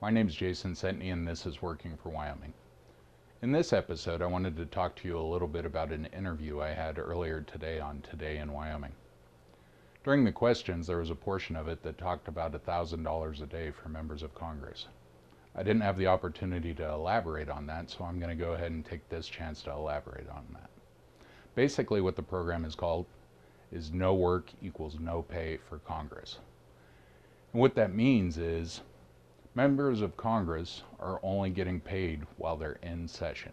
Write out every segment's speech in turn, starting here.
My name is Jason Senteney and this is Working for Wyoming. In this episode, I wanted to talk to you a little bit about an interview I had earlier today on Today in Wyoming. During the questions, there was a portion of it that talked about $1,000 a day for members of Congress. I didn't have the opportunity to elaborate on that, so I'm going to go ahead and take this chance to elaborate on that. Basically, what the program is called is no work equals no pay for Congress. And what that means is members of Congress are only getting paid while they're in session.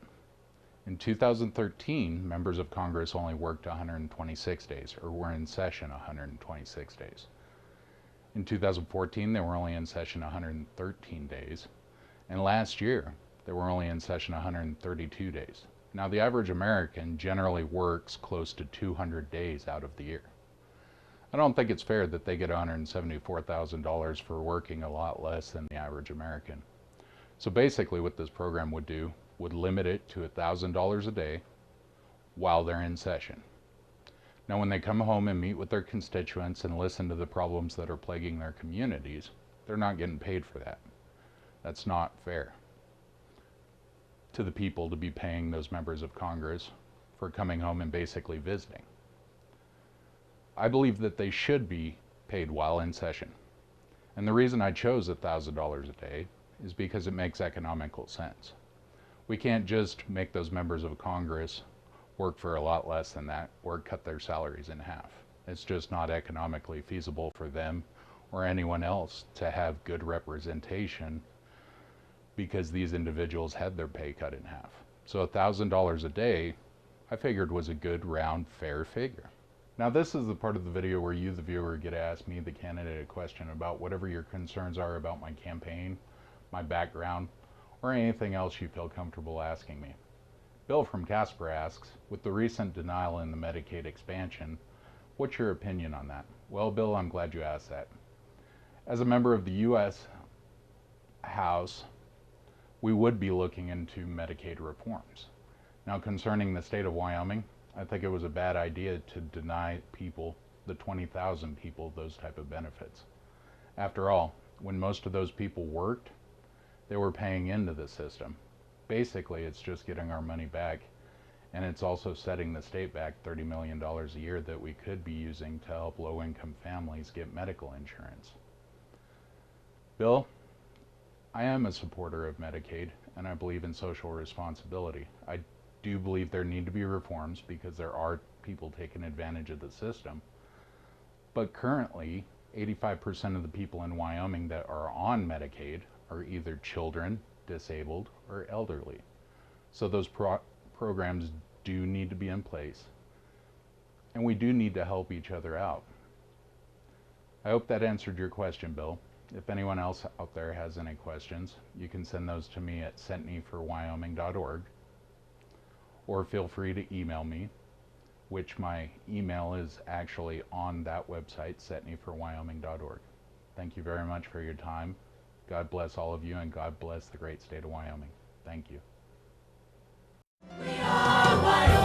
In 2013, members of Congress only worked 126 days, or were in session 126 days. In 2014, they were only in session 113 days. And last year, they were only in session 132 days. Now, the average American generally works close to 200 days out of the year. I don't think it's fair that they get $174,000 for working a lot less than the average American. So basically what this program would do would limit it to $1,000 a day while they're in session. Now when they come home and meet with their constituents and listen to the problems that are plaguing their communities, they're not getting paid for that. That's not fair to the people to be paying those members of Congress for coming home and basically visiting. I believe that they should be paid while in session. And the reason I chose $1,000 a day is because it makes economical sense. We can't just make those members of Congress work for a lot less than that or cut their salaries in half. It's just not economically feasible for them or anyone else to have good representation because these individuals had their pay cut in half. So $1,000 a day, I figured was a good, round, fair figure. Now this is the part of the video where you, the viewer, get to ask me, the candidate, a question about whatever your concerns are about my campaign, my background, or anything else you feel comfortable asking me. Bill from Casper asks, with the recent denial in the Medicaid expansion, what's your opinion on that? Well, Bill, I'm glad you asked that. As a member of the U.S. House, we would be looking into Medicaid reforms. Now, concerning the state of Wyoming, I think it was a bad idea to deny people, the 20,000 people, those type of benefits. After all, when most of those people worked, they were paying into the system. Basically, it's just getting our money back, and it's also setting the state back $30 million a year that we could be using to help low-income families get medical insurance. Bill, I am a supporter of Medicaid, and I believe in social responsibility. I do believe there need to be reforms because there are people taking advantage of the system. But currently, 85% of the people in Wyoming that are on Medicaid are either children, disabled, or elderly. So those programs do need to be in place. And we do need to help each other out. I hope that answered your question, Bill. If anyone else out there has any questions, you can send those to me at senteneyforwyoming.org, or feel free to email me, which my email is actually on that website, senteneyforwyoming.org. Thank you very much for your time. God bless all of you, and God bless the great state of Wyoming. Thank you. We are Wyoming.